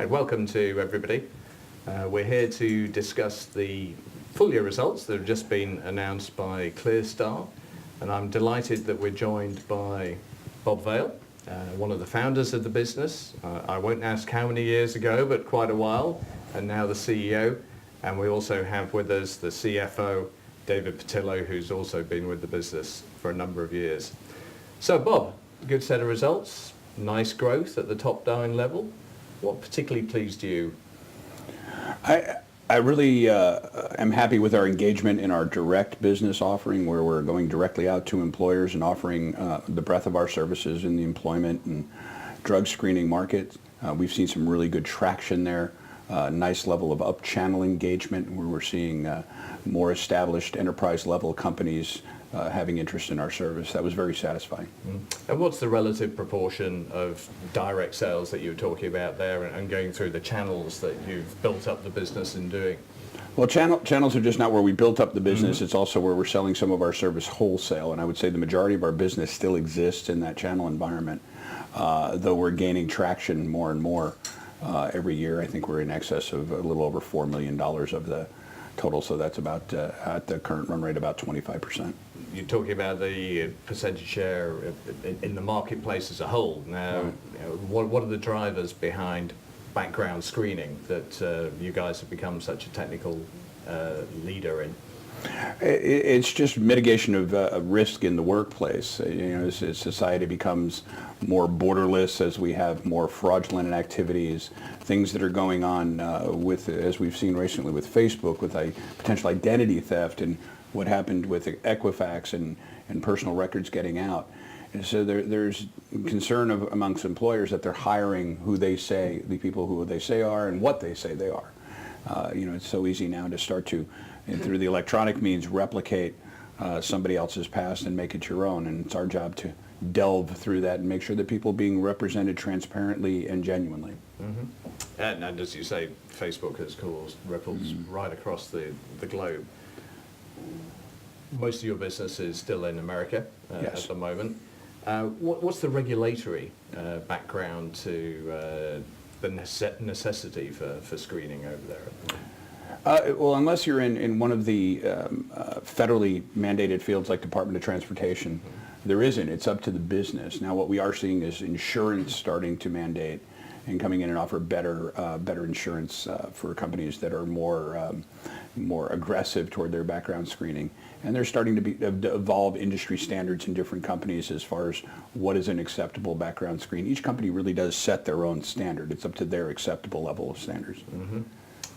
Right, welcome to everybody. We're here to discuss the full year results that have just been announced by ClearStar, and I'm delighted that we're joined by Bob Vale, one of the founders of the business. I won't ask how many years ago, but quite a while, and now the CEO. And we also have with us the CFO, David Pattillo, who's also been with the business for a number of years. So Bob, good set of results, nice growth at the top down level. What particularly pleased you? I really am happy with our engagement in our direct business offering, where we're going directly out to employers and offering the breadth of our services in the employment and drug screening market. We've seen some really good traction there. Nice level of up-channel engagement, where we're seeing more established enterprise-level companies having interest in our service. That was very satisfying. And what's the relative proportion of direct sales that you were talking about there, and going through the channels that you've built up the business in doing? Well, channels are just not where we built up the business. It's also where we're selling some of our service wholesale, and I would say the majority of our business still exists in that channel environment, though we're gaining traction more and more every year. I think we're in excess of a little over $4 million of the total, so that's about, at the current run rate, about 25%. You're talking about the percentage share in the marketplace as a whole. Now, what are the drivers behind background screening that you guys have become such a technical leader in? It's just mitigation of risk in the workplace. As society becomes more borderless, as we have more fraudulent activities, things that are going on with, as we've seen recently with Facebook, with potential identity theft, and what happened with Equifax and personal records getting out. And so there's concern amongst employers that they're hiring the people who they say are and what they say they are. It's so easy now to start to, through the electronic means, replicate somebody else's past and make it your own. And it's our job to delve through that and make sure that people are being represented transparently and genuinely. And as you say, Facebook has caused ripples right across the globe. Most of your business is still in America Yes. at the moment. What's the regulatory background to the necessity for screening over there? Well, unless you're in one of the federally mandated fields like Department of Transportation, there isn't. It's up to the business. Now, what we are seeing is insurance starting to mandate and coming in and offer better insurance for companies that are more aggressive toward their background screening. And they're starting to evolve industry standards in different companies as far as what is an acceptable background screen. Each company really does set their own standard. It's up to their acceptable level of standards.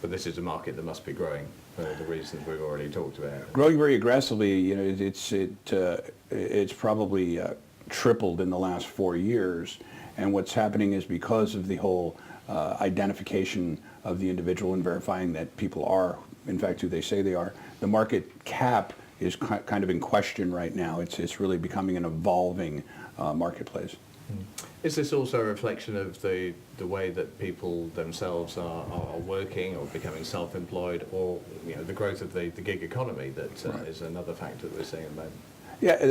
But this is a market that must be growing for the reasons we've already talked about. Growing very aggressively. It's probably tripled in the last 4 years. And what's happening is, because of the whole identification of the individual and verifying that people are, in fact, who they say they are, the market cap is kind of in question right now. It's really becoming an evolving marketplace. Is this also a reflection of the way that people themselves are working or becoming self-employed, or the growth of the gig economy that is another factor that we're seeing at the moment? Yeah,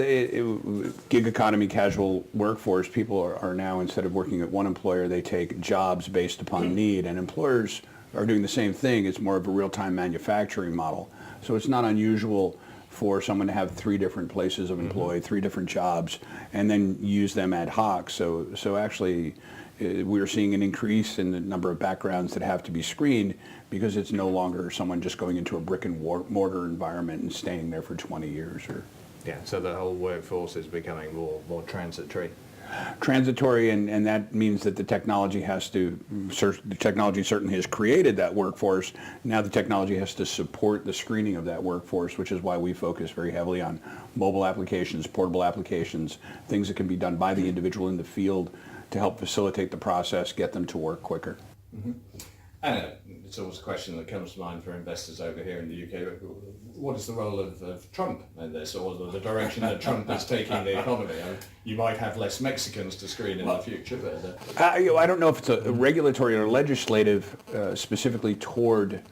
gig economy, casual workforce, people are now, instead of working at one employer, they take jobs based upon need, and employers are doing the same thing. It's more of a real-time manufacturing model. So it's not unusual for someone to have 3 different places of employ, 3 different jobs, and then use them ad hoc. So actually, we're seeing an increase in the number of backgrounds that have to be screened, because it's no longer someone just going into a brick and mortar environment and staying there for 20 years. Yeah, so the whole workforce is becoming more transitory. And that means that the technology certainly has created that workforce. Now the technology has to support the screening of that workforce, which is why we focus very heavily on mobile applications, portable applications, things that can be done by the individual in the field to help facilitate the process, get them to work quicker. And it's always a question that comes to mind for investors over here in the UK. What is the role of Trump in this, or the direction that Trump is taking the economy? You might have less Mexicans to screen in the future. But, I don't know if it's a regulatory or legislative specifically toward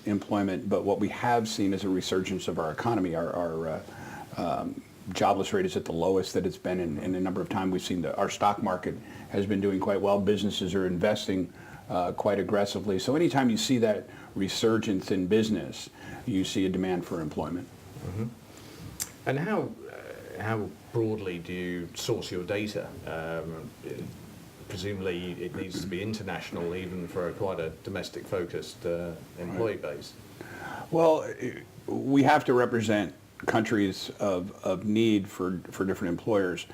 employment, but what we have seen is a resurgence of our economy. Our jobless rate is at the lowest that it's been in a number of time. We've seen our stock market has been doing quite well. Businesses are investing quite aggressively. So anytime you see that resurgence in business, you see a demand for employment. Mm-hmm. And how broadly do you source your data? Presumably it needs to be international, even for quite a domestic-focused employee base. Well, we have to represent countries of need for different employers.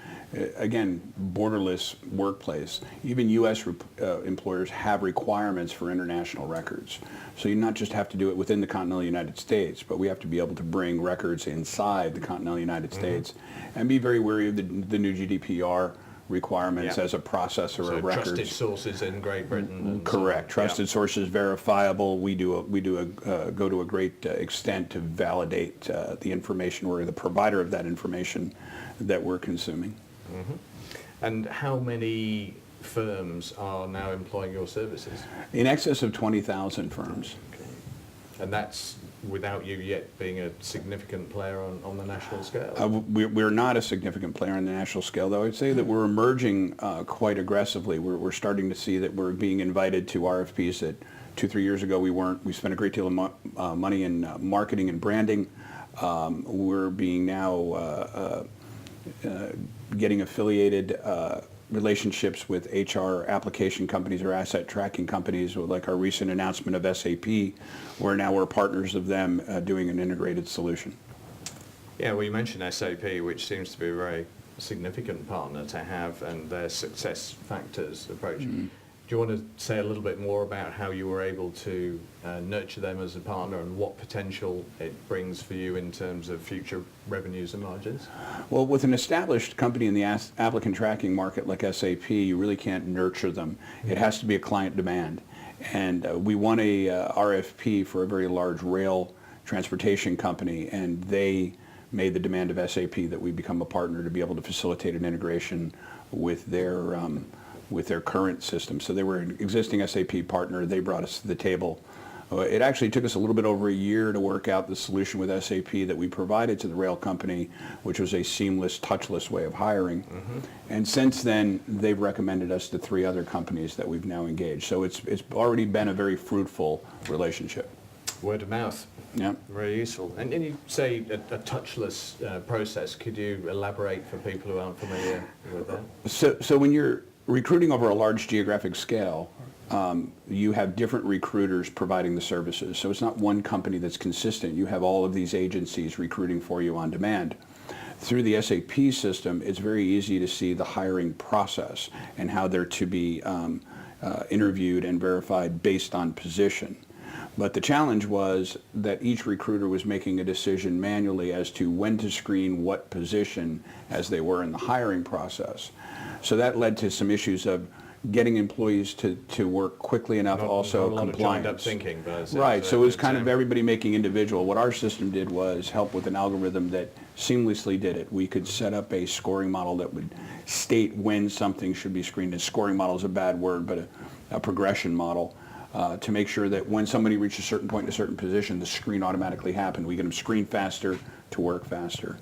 Again, borderless workplace. Even U.S. Employers have requirements for international records. So you not just have to do it within the continental United States, but we have to be able to bring records inside the continental United States and be very wary of the new GDPR requirements as a processor of records. Trusted sources in Great Britain. Correct. Trusted sources, verifiable. We go to a great extent to validate the information. We're the provider of that information that we're consuming. Mm-hmm. And how many firms are now employing your services? In excess of 20,000 firms. Okay. And that's without you yet being a significant player on the national scale? We're not a significant player on the national scale, though. I'd say that we're emerging quite aggressively. We're starting to see that we're being invited to RFPs that 2-3 years ago we weren't. We spent a great deal of money in marketing and branding. We're being now getting affiliated relationships with HR application companies or asset tracking companies, like our recent announcement of SAP, where now we're partners of them doing an integrated solution. Yeah, well, you mentioned SAP, which seems to be a very significant partner to have, and their success factors approach. Mm-hmm. Do you want to say a little bit more about how you were able to nurture them as a partner and what potential it brings for you in terms of future revenues and margins? Well, with an established company in the applicant tracking market like SAP, you really can't nurture them. It has to be a client demand. And we won a RFP for a very large rail transportation company, and they made the demand of SAP that we become a partner to be able to facilitate an integration with their current system. So they were an existing SAP partner. They brought us to the table. It actually took us a little bit over a year to work out the solution with SAP that we provided to the rail company, which was a seamless, touchless way of hiring. Mm-hmm. And since then, they've recommended us to 3 other companies that we've now engaged. So it's already been a very fruitful relationship. Word of mouth. Yeah. Very useful. And you say a touchless process. Could you elaborate for people who aren't familiar with that? So when you're recruiting over a large geographic scale, you have different recruiters providing the services. So it's not one company that's consistent. You have all of these agencies recruiting for you on demand. Through the SAP system, it's very easy to see the hiring process and how they're to be interviewed and verified based on position. But the challenge was that each recruiter was making a decision manually as to when to screen what position as they were in the hiring process. So that led to some issues of getting employees to work quickly enough, also compliance. Not up thinking, but right, so it was kind of everybody making individual. What our system did was help with an algorithm that seamlessly did it. We could set up a scoring model that would state when something should be screened. And scoring model is a bad word, but a progression model. To make sure that when somebody reaches a certain point in a certain position, the screen automatically happened. We get them screened faster to work faster.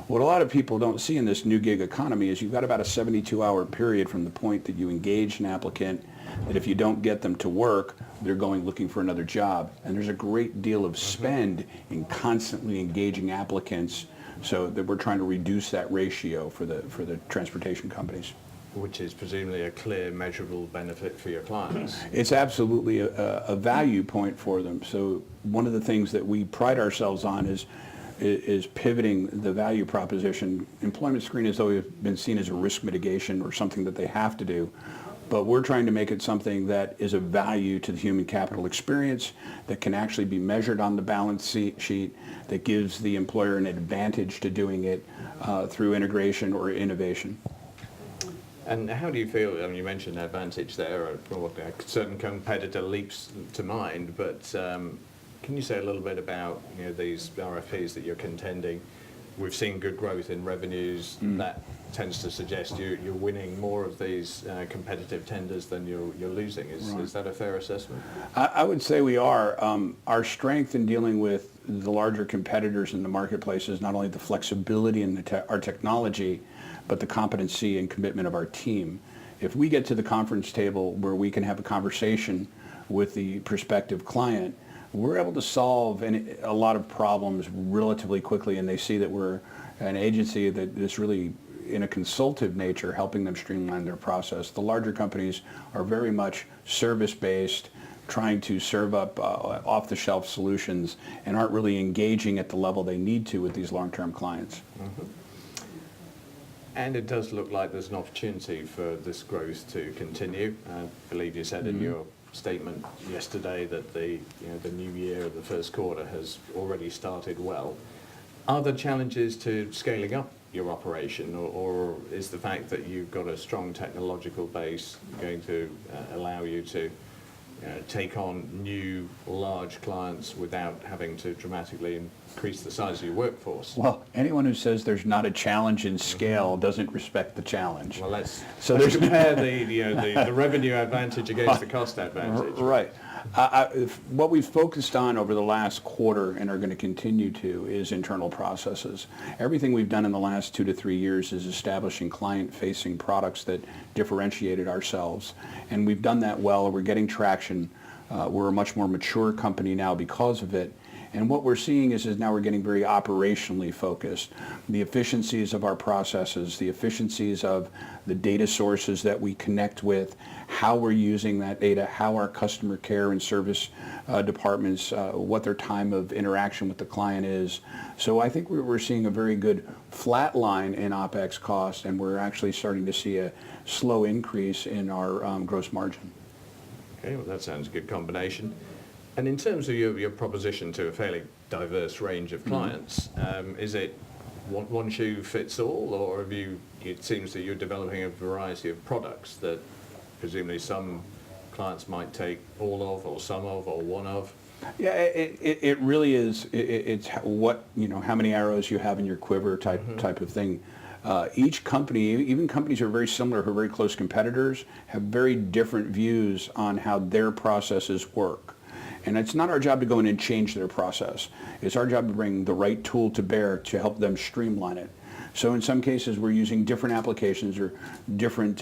What a lot of people don't see in this new gig economy is you've got about a 72-hour period from the point that you engage an applicant, that if you don't get them to work, they're going looking for another job. And there's a great deal of spend in constantly engaging applicants, so that we're trying to reduce that ratio for the transportation companies. Which is presumably a clear, measurable benefit for your clients. It's absolutely a value point for them. So one of the things that we pride ourselves on is pivoting the value proposition. Employment screen has always been seen as a risk mitigation or something that they have to do. But we're trying to make it something that is of value to the human capital experience, that can actually be measured on the balance sheet, that gives the employer an advantage to doing it through integration or innovation. And how do you feel, I mean, you mentioned advantage there, or a certain competitor leaps to mind, but can you say a little bit about these RFPs that you're contending? We've seen good growth in revenues. That tends to suggest you're winning more of these competitive tenders than you're losing. Is that a fair assessment? I would say we are. Our strength in dealing with the larger competitors in the marketplace is not only the flexibility in our technology, but the competency and commitment of our team. if we get to the conference table where we can have a conversation with the prospective client, we're able to solve a lot of problems relatively quickly, and they see that we're an agency that is really in a consultative nature helping them streamline their process. The larger companies are very much service-based, trying to serve up off-the-shelf solutions and aren't really engaging at the level they need to with these long-term clients. Mm-hmm. And it does look like there's an opportunity for this growth to continue. I believe you said in your statement yesterday that the new year, the first quarter, has already started well. Are there challenges to scaling up your operation, or is the fact that you've got a strong technological base going to allow you to take on new large clients without having to dramatically increase the size of your workforce? Well, anyone who says there's not a challenge in scale doesn't respect the challenge. Well, let's compare the revenue advantage against the cost advantage. Right. What we've focused on over the last quarter and are going to continue to is internal processes. Everything we've done in the last 2 to 3 years is establishing client-facing products that differentiated ourselves. And we've done that well. We're getting traction. We're a much more mature company now because of it. And what we're seeing is now we're getting very operationally focused. The efficiencies of our processes, the efficiencies of the data sources that we connect with, how we're using that data, how our customer care and service departments, what their time of interaction with the client is. So I think we're seeing a very good flat line in OpEx cost, and we're actually starting to see a slow increase in our gross margin. Okay, well, that sounds a good combination. And in terms of your proposition to a fairly diverse range of clients, is it one shoe fits all, or have it seems that you're developing a variety of products that presumably some clients might take all of, or some of, or one of? Yeah, it really is. It's what, how many arrows you have in your quiver type of thing. Each company, even companies who are very similar, who are very close competitors, have very different views on how their processes work. And it's not our job to go in and change their process. It's our job to bring the right tool to bear to help them streamline it. So in some cases, we're using different applications or different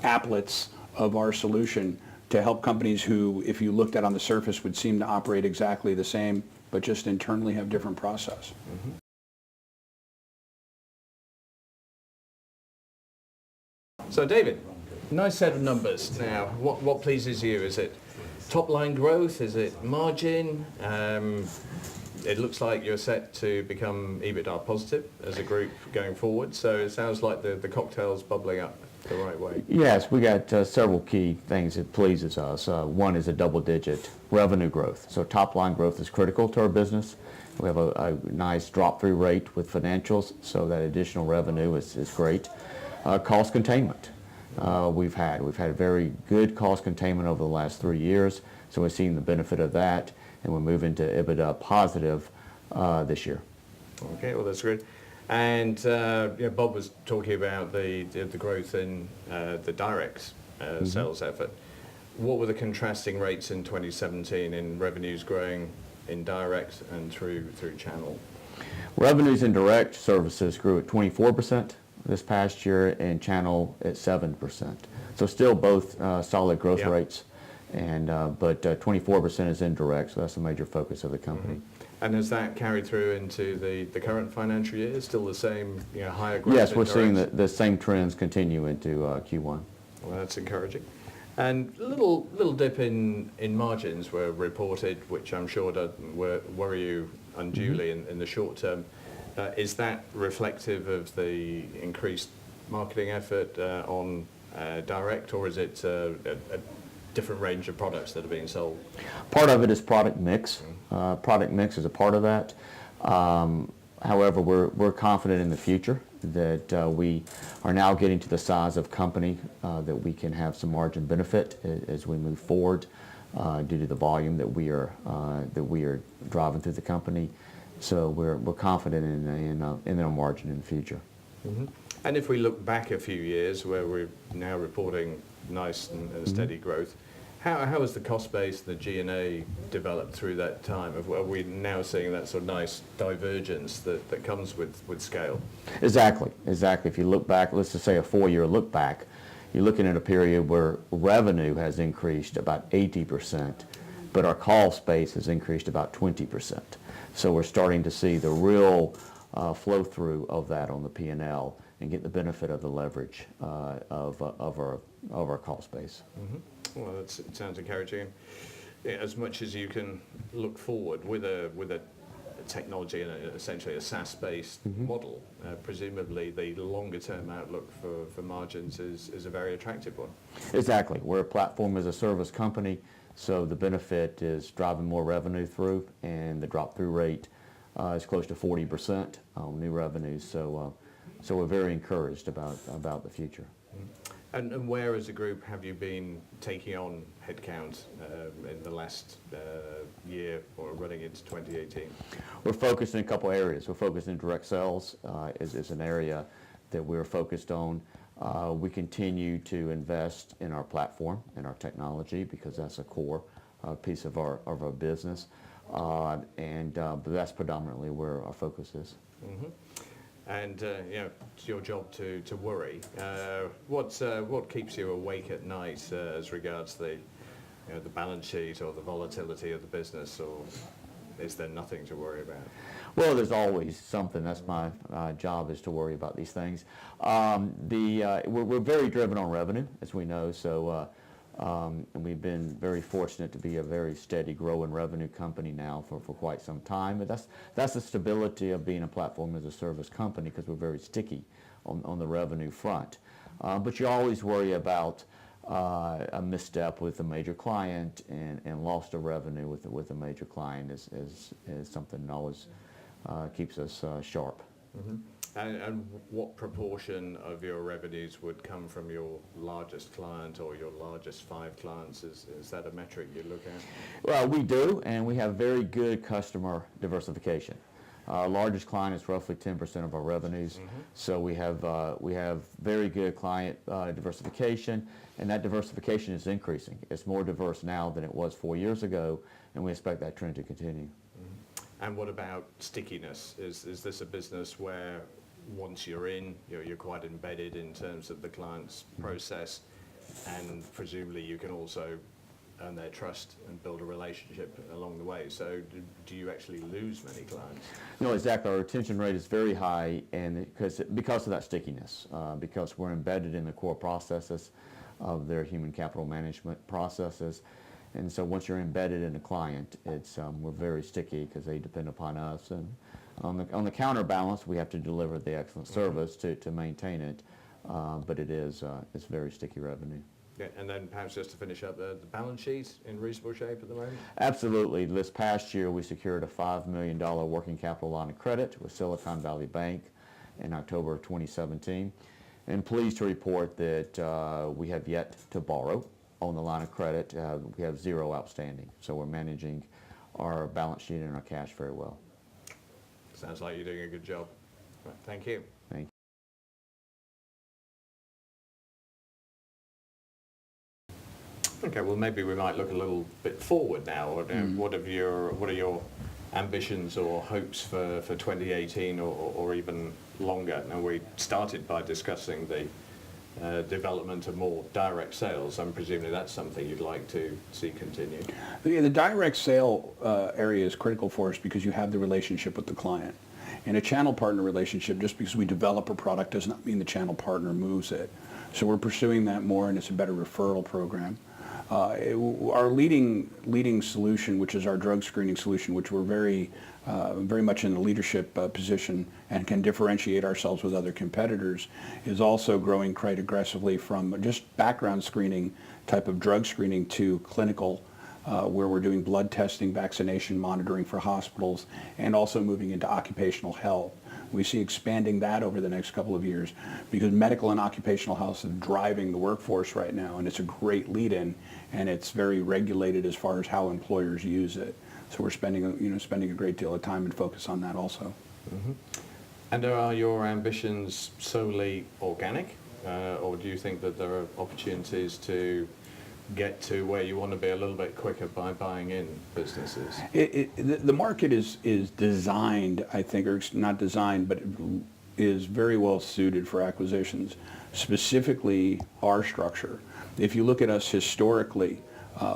applets of our solution to help companies who, if you looked at on the surface, would seem to operate exactly the same, but just internally have different process. Mm-hmm. So David, nice set of numbers. Now, what pleases you? Is it top line growth? Is it margin? It looks like you're set to become EBITDA positive as a group going forward. So it sounds like the cocktail's bubbling up the right way. Yes, we got several key things that pleases us. One is a double-digit revenue growth. So top line growth is critical to our business. We have a nice drop-through rate with financials, so that additional revenue is great. Cost containment. We've had very good cost containment over the last 3 years, so we're seeing the benefit of that, and we're moving to EBITDA positive this year. Okay, well that's great. And Bob was talking about the growth in the direct sales effort. What were the contrasting rates in 2017 in revenues growing in direct and through channel? Revenues in direct services grew at 24%. This past year, and channel at 7%. So still both solid growth rates, and but 24% is indirect, so that's a major focus of the company. Mm-hmm. And has that carried through into the current financial year? Still the same, higher growth? Yes, we're seeing the same trends continue into Q1. Well, that's encouraging. And a little dip in margins were reported, which I'm sure doesn't worry you unduly in the short term. Is that reflective of the increased marketing effort on direct, or is it a different range of products that are being sold? Part of it is product mix. Product mix is a part of that. However, we're confident in the future that we are now getting to the size of company that we can have some margin benefit as we move forward due to the volume that we are driving through the company. So we're confident in our margin in the future. Mm-hmm. And if we look back a few years, where we're now reporting nice and steady growth, how has the cost base, the G&A, developed through that time? Are we now seeing that sort of nice divergence that comes with scale? Exactly. If you look back, let's just say a 4-year look back, you're looking at a period where revenue has increased about 80%, but our call space has increased about 20%. So we're starting to see the real flow through of that on the P&L and get the benefit of the leverage of our call space. Mm-hmm. Well, it sounds encouraging. Yeah, as much as you can look forward with a technology and essentially a SaaS-based model, presumably the longer-term outlook for margins is a very attractive one. Exactly. We're a platform as a service company, so the benefit is driving more revenue through, and the drop-through rate is close to 40% on new revenues. So we're very encouraged about the future. And where as a group have you been taking on headcount in the last year or running into 2018? We're focused in a couple areas. We're focused in direct sales is an area that we're focused on. We continue to invest in our platform and our technology because that's a core piece of our business. But that's predominantly where our focus is. Mm-hmm. And it's your job to worry. What keeps you awake at night as regards the balance sheet or the volatility of the business, or is there nothing to worry about? Well, there's always something. That's my job, is to worry about these things. We're very driven on revenue, as we know. So. And we've been very fortunate to be a very steady growing revenue company now for quite some time. But that's the stability of being a platform as a service company, because we're very sticky on the revenue front. But you always worry about a misstep with a major client, and loss of revenue with a major client is something that always keeps us sharp. Mm-hmm. And what proportion of your revenues would come from your largest client or your largest 5 clients? Is that a metric you look at? Well, we do, and we have very good customer diversification. Our largest client is roughly 10% of our revenues, so we have very good client diversification, and that diversification is increasing. It's more diverse now than it was 4 years ago, and we expect that trend to continue. And what about stickiness? Is this a business where once you're in, you're quite embedded in terms of the client's process, and presumably you can also earn their trust and build a relationship along the way? So do you actually lose many clients? No, exactly. Our retention rate is very high, and because of that stickiness, because we're embedded in the core processes of their human capital management processes. And so once you're embedded in a client, we're very sticky because they depend upon us. And on the counterbalance, we have to deliver the excellent service to maintain it. But it's very sticky revenue. Yeah, and then perhaps just to finish up, the balance sheet in reasonable shape at the moment? Absolutely. This past year, we secured a $5 million working capital line of credit with Silicon Valley Bank in October of 2017. And pleased to report that we have yet to borrow on the line of credit. We have 0 outstanding. So we're managing our balance sheet and our cash very well. Sounds like you're doing a good job. Right, thank you. Thank you. Okay, well maybe we might look a little bit forward now. What are your ambitions or hopes for 2018 or even longer? Now, we started by discussing the development of more direct sales. I'm presuming that's something you'd like to see continue. Yeah, the direct sale area is critical for us because you have the relationship with the client. And a channel partner relationship, just because we develop a product does not mean the channel partner moves it. So we're pursuing that more, and it's a better referral program. Our leading solution, which is our drug screening solution, which we're very much in the leadership position and can differentiate ourselves with other competitors, is also growing quite aggressively from just background screening type of drug screening to clinical, where we're doing blood testing, vaccination monitoring for hospitals, and also moving into occupational health. We see expanding that over the next couple of years because medical and occupational health is driving the workforce right now, and it's a great lead-in, and it's very regulated as far as how employers use it. So we're spending a great deal of time and focus on that also. Mm-hmm. And are your ambitions solely organic, or do you think that there are opportunities to get to where you want to be a little bit quicker by buying in businesses? The market is designed, I think, or not designed, but is very well suited for acquisitions, specifically our structure. If you look at us historically,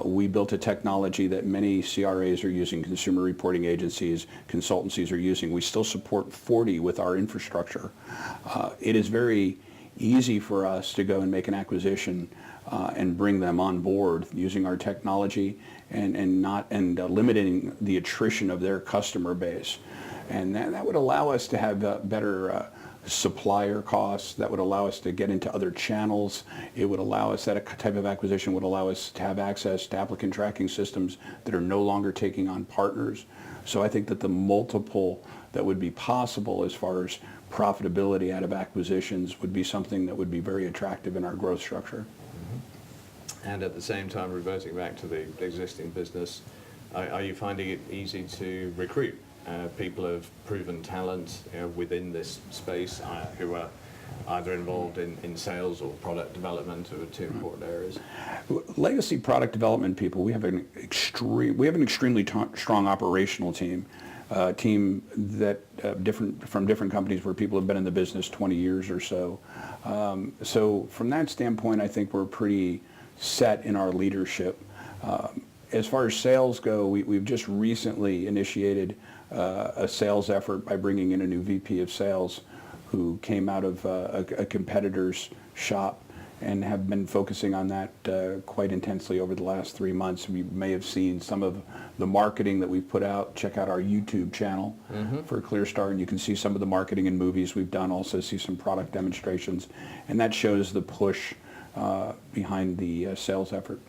we built a technology that many CRAs are using, consumer reporting agencies, consultancies are using. We still support 40 with our infrastructure. It is very easy for us to go and make an acquisition and bring them on board using our technology and limiting the attrition of their customer base. And that would allow us to have better supplier costs. That would allow us to get into other channels. It would allow us, that type of acquisition would allow us to have access to applicant tracking systems that are no longer taking on partners. So I think that the multiple that would be possible as far as profitability out of acquisitions would be something that would be very attractive in our growth structure. And at the same time, reverting back to the existing business, are you finding it easy to recruit people of proven talent, within this space, who are either involved in sales or product development, or two important areas? Legacy product development people, we have an extremely strong operational team. Team that from different companies where people have been in the business 20 years or so. So from that standpoint, I think we're pretty set in our leadership. As far as sales go, we've just recently initiated a sales effort by bringing in a new VP of sales who came out of a competitor's shop and have been focusing on that quite intensely over the last 3 months. You may have seen some of the marketing that we've put out. Check out our YouTube channel for ClearStar, and you can see some of the marketing and movies we've done. Also see some product demonstrations, and that shows the push behind the sales effort.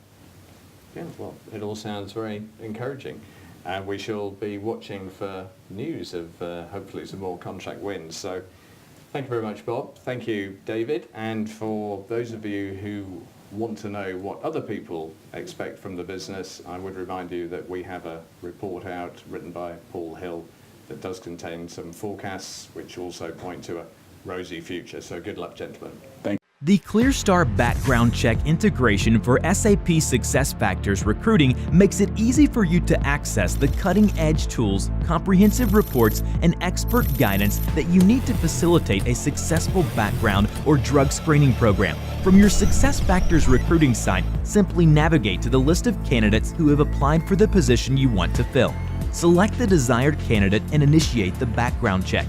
Yeah, well, it all sounds very encouraging. And we shall be watching for news of hopefully some more contract wins. So thank you very much, Bob. Thank you, David. And for those of you who want to know what other people expect from the business, I would remind you that we have a report out written by Paul Hill that does contain some forecasts which also point to a rosy future. So good luck, gentlemen. Thank you. The ClearStar background check integration for SAP SuccessFactors recruiting makes it easy for you to access the cutting-edge tools, comprehensive reports, and expert guidance that you need to facilitate a successful background or drug screening program. From your SuccessFactors recruiting site, simply navigate to the list of candidates who have applied for the position you want to fill. Select the desired candidate and initiate the background check.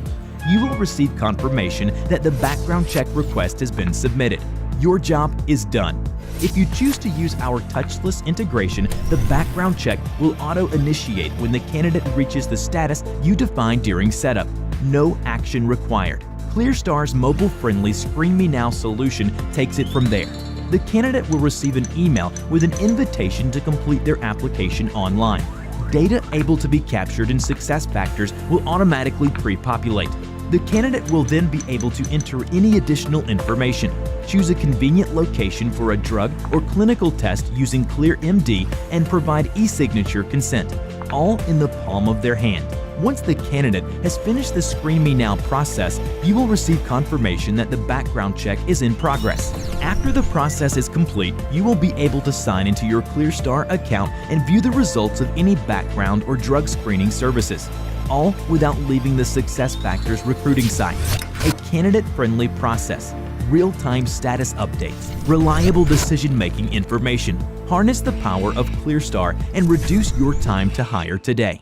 You will receive confirmation that the background check request has been submitted. Your job is done. If you choose to use our touchless integration, the background check will auto-initiate when the candidate reaches the status you define during setup. No action required. ClearStar's mobile-friendly Screen Me Now solution takes it from there. The candidate will receive an email with an invitation to complete their application online. Data able to be captured in SuccessFactors will automatically pre-populate. The candidate will then be able to enter any additional information, choose a convenient location for a drug or clinical test using ClearMD, and provide e-signature consent, all in the palm of their hand. Once the candidate has finished the Screen Me Now process, you will receive confirmation that the background check is in progress. After the process is complete, you will be able to sign into your ClearStar account and view the results of any background or drug screening services, all without leaving the SuccessFactors recruiting site. A candidate-friendly process, real-time status updates, reliable decision-making information. Harness the power of ClearStar and reduce your time to hire today.